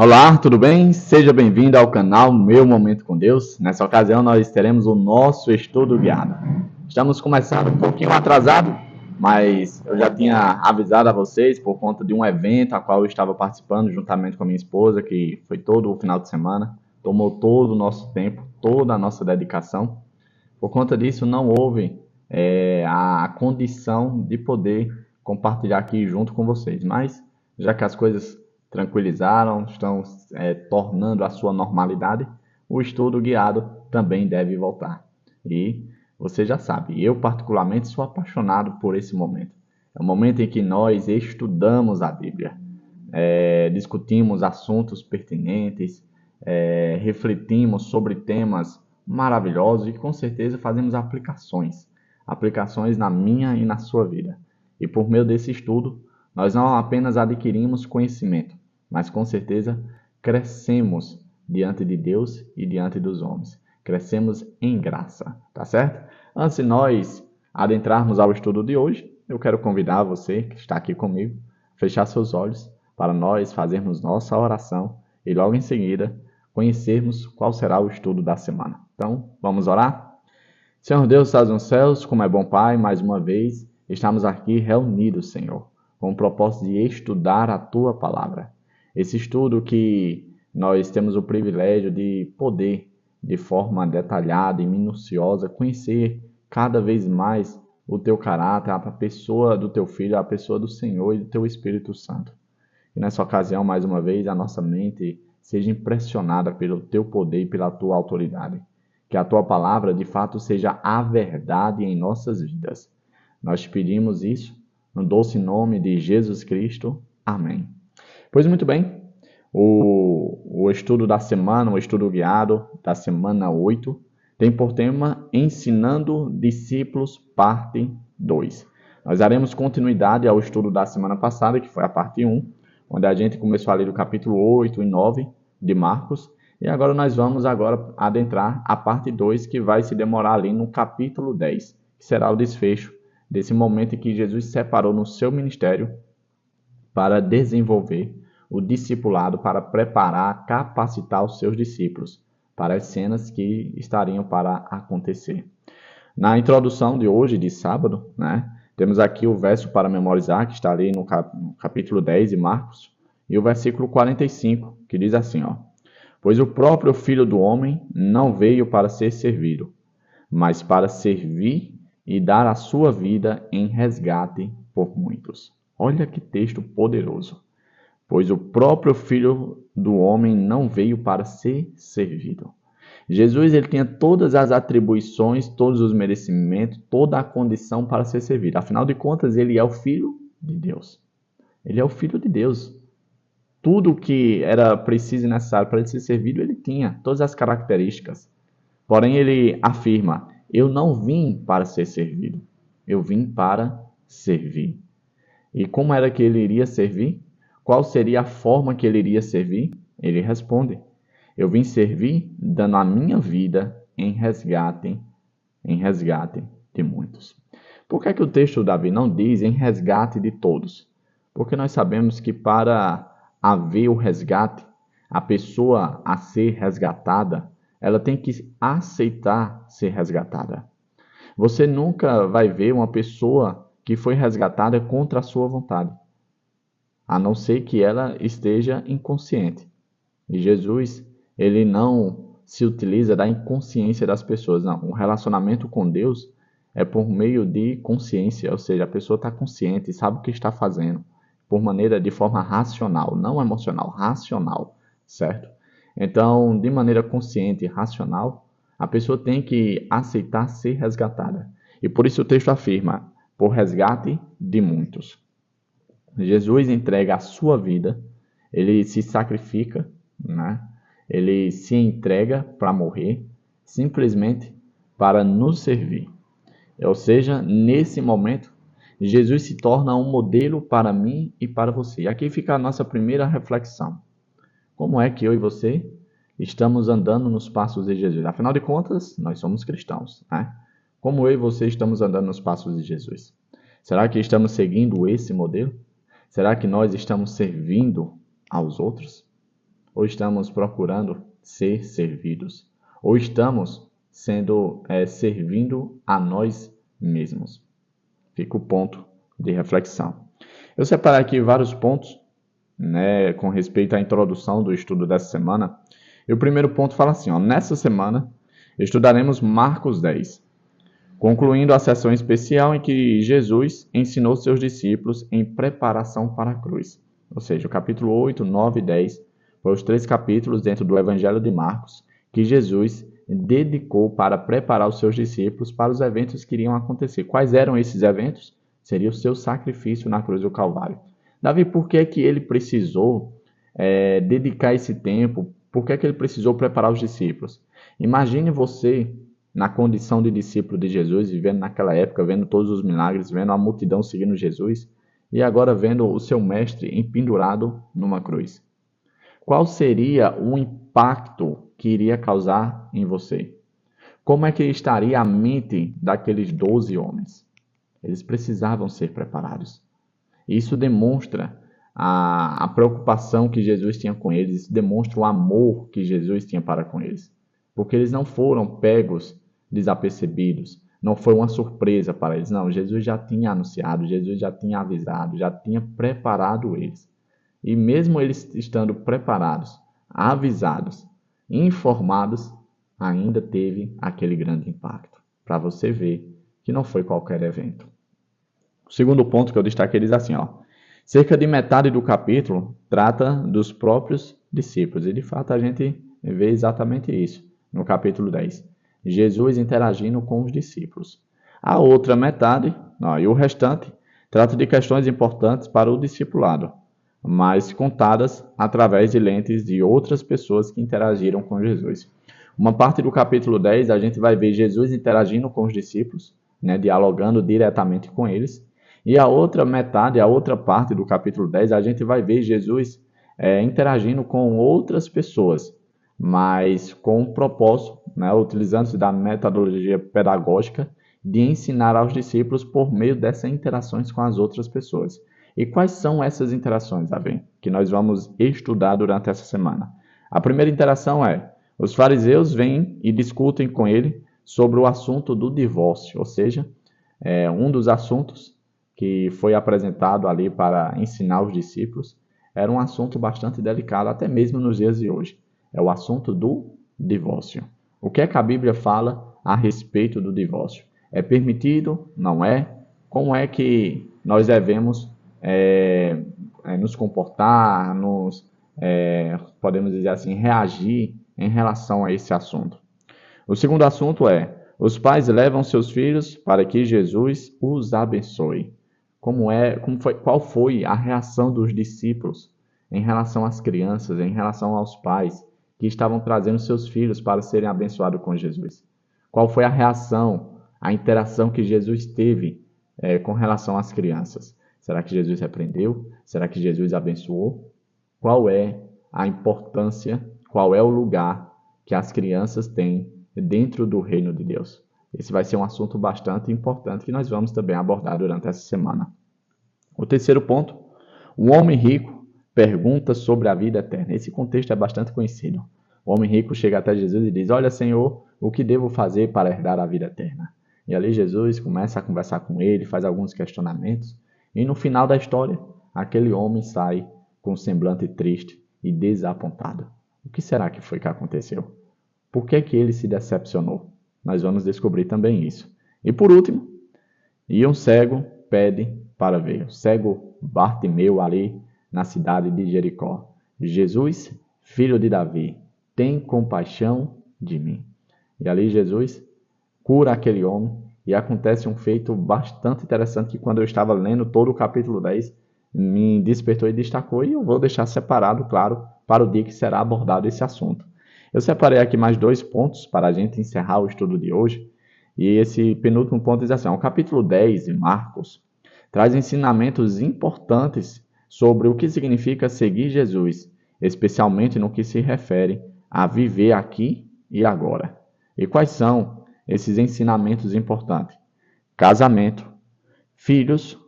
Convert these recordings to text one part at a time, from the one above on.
Olá, tudo bem? Seja bem-vindo ao canal Meu Momento com Deus. Nessa ocasião nós teremos o nosso estudo guiado. Estamos começando um pouquinho atrasado, mas eu já tinha avisado a vocês por conta de um evento a qual eu estava participando juntamente com a minha esposa, que foi todo o final de semana, tomou todo o nosso tempo, toda a nossa dedicação. Por conta disso não houve a condição de poder compartilhar aqui junto com vocês, mas já que as coisas tranquilizaram, estão tornando a sua normalidade, o estudo guiado também deve voltar. E você já sabe, eu particularmente sou apaixonado por esse momento. É o momento em que nós estudamos a Bíblia, discutimos assuntos pertinentes, refletimos sobre temas maravilhosos e com certeza fazemos aplicações na minha e na sua vida. E por meio desse estudo, nós não apenas adquirimos conhecimento, mas com certeza crescemos diante de Deus e diante dos homens. Crescemos em graça, tá certo? Antes de nós adentrarmos ao estudo de hoje, eu quero convidar você que está aqui comigo a fechar seus olhos para nós fazermos nossa oração e logo em seguida conhecermos qual será o estudo da semana. Então, vamos orar? Senhor Deus, estás nos céus, como é bom Pai, mais uma vez estamos aqui reunidos, Senhor, com o propósito de estudar a Tua Palavra. Esse estudo que nós temos o privilégio de poder, de forma detalhada e minuciosa, conhecer cada vez mais o Teu caráter, a pessoa do Teu Filho, a pessoa do Senhor e do Teu Espírito Santo. E nessa ocasião, mais uma vez, a nossa mente seja impressionada pelo Teu poder e pela Tua autoridade. Que a Tua Palavra, de fato, seja a verdade em nossas vidas. Nós te pedimos isso no doce nome de Jesus Cristo. Amém. Pois muito bem, o estudo da semana, o estudo guiado da semana 8, tem por tema Ensinando Discípulos, parte 2. Nós daremos continuidade ao estudo da semana passada, que foi a parte 1, onde a gente começou a ler o capítulo 8 e 9 de Marcos, e agora nós vamos adentrar a parte 2, que vai se demorar ali no capítulo 10, que será o desfecho desse momento em que Jesus separou no seu ministério para desenvolver o discipulado, para preparar, capacitar os seus discípulos para as cenas que estariam para acontecer. Na introdução de hoje, de sábado, temos aqui o verso para memorizar, que está ali no capítulo 10 de Marcos, e o versículo 45, que diz assim, pois o próprio Filho do Homem não veio para ser servido, mas para servir e dar a sua vida em resgate por muitos. Olha que texto poderoso. Pois o próprio Filho do Homem não veio para ser servido. Jesus ele tinha todas as atribuições, todos os merecimentos, toda a condição para ser servido. Afinal de contas, ele é o Filho de Deus. Ele é o Filho de Deus. Tudo o que era preciso e necessário para ele ser servido, ele tinha, todas as características. Porém, ele afirma, eu não vim para ser servido, eu vim para servir. E como era que ele iria servir? Qual seria a forma que ele iria servir? Ele responde, eu vim servir dando a minha vida em resgate de muitos. Por que é que o texto, Davi, não diz em resgate de todos? Porque nós sabemos que para haver o resgate, a pessoa a ser resgatada, ela tem que aceitar ser resgatada. Você nunca vai ver uma pessoa que foi resgatada contra a sua vontade, a não ser que ela esteja inconsciente. E Jesus, ele não se utiliza da inconsciência das pessoas, não. O relacionamento com Deus é por meio de consciência, ou seja, a pessoa está consciente, sabe o que está fazendo, de forma racional, não emocional, racional, certo? Então, de maneira consciente e racional, a pessoa tem que aceitar ser resgatada. E por isso o texto afirma, por resgate de muitos. Jesus entrega a sua vida, ele se sacrifica, ele se entrega para morrer, simplesmente para nos servir. Ou seja, nesse momento, Jesus se torna um modelo para mim e para você. E aqui fica a nossa primeira reflexão. Como é que eu e você estamos andando nos passos de Jesus? Afinal de contas, nós somos cristãos, Como eu e você estamos andando nos passos de Jesus? Será que estamos seguindo esse modelo? Será que nós estamos servindo aos outros? ou estamos procurando ser servidos? Ou estamos servindo a nós mesmos? Fica o ponto de reflexão. Eu separei aqui vários pontos, né, com respeito à introdução do estudo dessa semana. E o primeiro ponto fala assim, ó, nessa semana estudaremos Marcos 10, concluindo a sessão especial em que Jesus ensinou seus discípulos em preparação para a cruz. Ou seja, o capítulo 8, 9 e 10 foram os 3 capítulos dentro do Evangelho de Marcos que Jesus dedicou para preparar os seus discípulos para os eventos que iriam acontecer. Quais eram esses eventos? Seria o seu sacrifício na cruz do Calvário. Davi, por que que ele precisou dedicar esse tempo? Por que que ele precisou preparar os discípulos? Imagine você na condição de discípulo de Jesus, vivendo naquela época, vendo todos os milagres, vendo a multidão seguindo Jesus, e agora vendo o seu mestre empendurado numa cruz. Qual seria o impacto que iria causar em você? Como é que estaria a mente daqueles 12 homens? Eles precisavam ser preparados. Isso demonstra a preocupação que Jesus tinha com eles, isso demonstra o amor que Jesus tinha para com eles. Porque eles não foram pegos desapercebidos, não foi uma surpresa para eles. Não, Jesus já tinha anunciado, Jesus já tinha avisado, já tinha preparado eles. E mesmo eles estando preparados, avisados, informados, ainda teve aquele grande impacto. Para você ver que não foi qualquer evento. O segundo ponto que eu destaquei diz assim, ó, cerca de metade do capítulo trata dos próprios discípulos. E de fato a gente vê exatamente isso no capítulo 10. Jesus interagindo com os discípulos. A outra metade, e o restante, trata de questões importantes para o discipulado, mas contadas através de lentes de outras pessoas que interagiram com Jesus. Uma parte do capítulo 10 a gente vai ver Jesus interagindo com os discípulos, né, dialogando diretamente com eles. E a outra metade, a outra parte do capítulo 10, a gente vai ver Jesus interagindo com outras pessoas, mas com um propósito, né, utilizando-se da metodologia pedagógica de ensinar aos discípulos por meio dessas interações com as outras pessoas. E quais são essas interações, Davi, que nós vamos estudar durante essa semana? A primeira interação é, os fariseus vêm e discutem com ele sobre o assunto do divórcio, ou seja, um dos assuntos que foi apresentado ali para ensinar os discípulos era um assunto bastante delicado, até mesmo nos dias de hoje. É o assunto do divórcio. O que é que a Bíblia fala a respeito do divórcio? É permitido? Não é? Como é que nós devemos nos comportar, podemos dizer assim, reagir em relação a esse assunto? O segundo assunto é, os pais levam seus filhos para que Jesus os abençoe. Qual foi a reação dos discípulos em relação às crianças, em relação aos pais que estavam trazendo seus filhos para serem abençoados com Jesus? Qual foi a reação, a interação que Jesus teve com relação às crianças? Será que Jesus repreendeu? Será que Jesus abençoou? Qual é a importância, qual é o lugar que as crianças têm dentro do reino de Deus? Esse vai ser um assunto bastante importante que nós vamos também abordar durante essa semana. O terceiro ponto, o homem rico pergunta sobre a vida eterna. Esse contexto é bastante conhecido. O homem rico chega até Jesus e diz, olha, Senhor, o que devo fazer para herdar a vida eterna? E ali Jesus começa a conversar com ele, faz alguns questionamentos, e no final da história, aquele homem sai com um semblante triste e desapontado. O que será que foi que aconteceu? Por que que ele se decepcionou? Nós vamos descobrir também isso. E por último, e um cego pede para ver. O cego Bartimeu ali na cidade de Jericó. Jesus, filho de Davi, tem compaixão de mim. E ali Jesus cura aquele homem e acontece um feito bastante interessante que quando eu estava lendo todo o capítulo 10, me despertou e destacou, e eu vou deixar separado, claro, para o dia que será abordado esse assunto. Eu separei aqui mais 2 pontos para a gente encerrar o estudo de hoje. E esse penúltimo ponto diz assim, o capítulo 10 de Marcos traz ensinamentos importantes sobre o que significa seguir Jesus, especialmente no que se refere a viver aqui e agora. E quais são esses ensinamentos importantes? Casamento, filhos,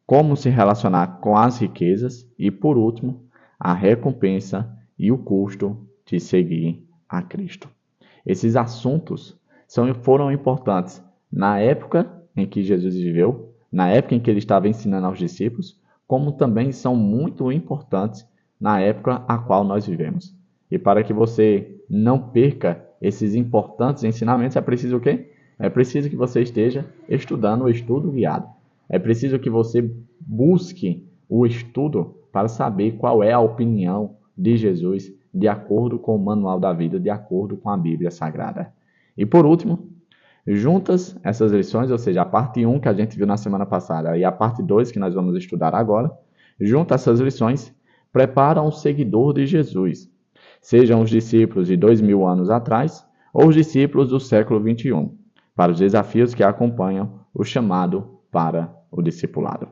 como se relacionar com as riquezas e, por último, a recompensa e o custo de seguir a Cristo. Esses assuntos foram importantes na época em que Jesus viveu, na época em que ele estava ensinando aos discípulos, como também são muito importantes na época a qual nós vivemos. E para que você não perca esses importantes ensinamentos, é preciso o quê? É preciso que você esteja estudando o estudo guiado. É preciso que você busque o estudo para saber qual é a opinião de Jesus de acordo com o manual da vida, de acordo com a Bíblia Sagrada. E por último, juntas essas lições, ou seja, a parte 1 que a gente viu na semana passada e a parte 2 que nós vamos estudar agora, juntas essas lições, preparam o seguidor de Jesus, sejam os discípulos de 2000 anos atrás ou os discípulos do século 21, para os desafios que acompanham o chamado para o discipulado.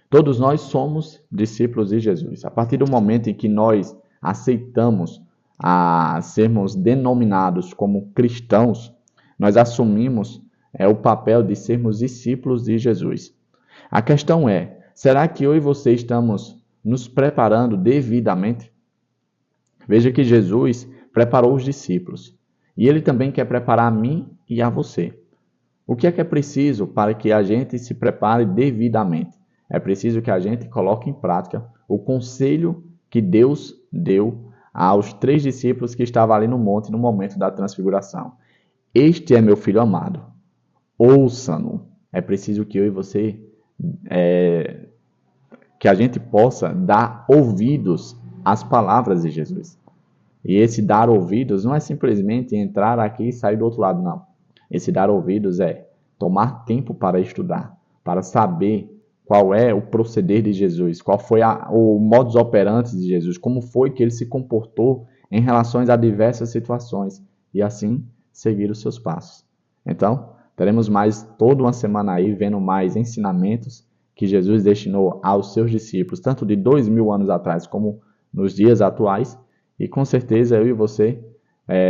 Todos nós somos discípulos de Jesus. A partir do momento em que nós aceitamos a sermos denominados como cristãos, nós assumimos o papel de sermos discípulos de Jesus. A questão é, será que eu e você estamos nos preparando devidamente? Veja que Jesus preparou os discípulos e ele também quer preparar a mim e a você. O que é preciso para que a gente se prepare devidamente? É preciso que a gente coloque em prática o conselho que Deus deu aos 3 discípulos que estavam ali no monte no momento da transfiguração. Este é meu filho amado, ouça-no. É preciso que eu e você, que a gente possa dar ouvidos às palavras de Jesus. E esse dar ouvidos não é simplesmente entrar aqui e sair do outro lado, não. Esse dar ouvidos é tomar tempo para estudar, para saber qual é o proceder de Jesus, qual foi o modus operandi de Jesus, como foi que ele se comportou em relação a diversas situações e assim seguir os seus passos. Então, teremos mais toda uma semana aí vendo mais ensinamentos que Jesus destinou aos seus discípulos, tanto de 2000 anos atrás como nos dias atuais, e com certeza eu e você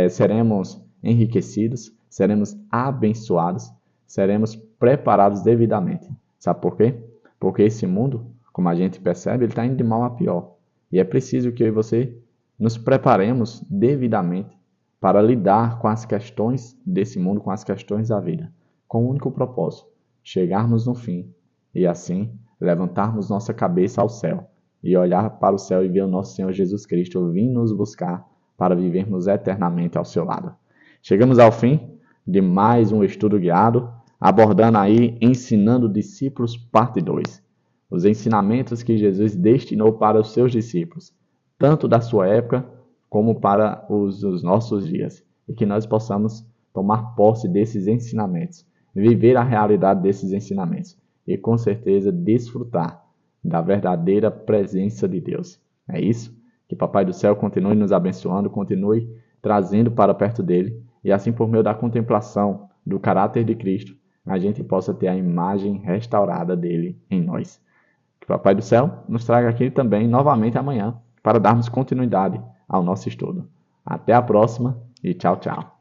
seremos enriquecidos, seremos abençoados, seremos preparados devidamente. Sabe por quê? Porque esse mundo, como a gente percebe, ele está indo de mal a pior. E é preciso que eu e você nos preparemos devidamente para lidar com as questões desse mundo, com as questões da vida, com o único propósito, chegarmos no fim e assim levantarmos nossa cabeça ao céu e olhar para o céu e ver o nosso Senhor Jesus Cristo vir nos buscar para vivermos eternamente ao seu lado. Chegamos ao fim de mais um estudo guiado, abordando aí Ensinando Discípulos, parte 2. Os ensinamentos que Jesus destinou para os seus discípulos, tanto da sua época como para os nossos dias. E que nós possamos tomar posse desses ensinamentos, viver a realidade desses ensinamentos e com certeza desfrutar da verdadeira presença de Deus. É isso? Que Papai do Céu continue nos abençoando, continue trazendo para perto dele e assim por meio da contemplação do caráter de Cristo, a gente possa ter a imagem restaurada dele em nós. Que o Papai do Céu nos traga aqui também novamente amanhã para darmos continuidade ao nosso estudo. Até a próxima e tchau, tchau.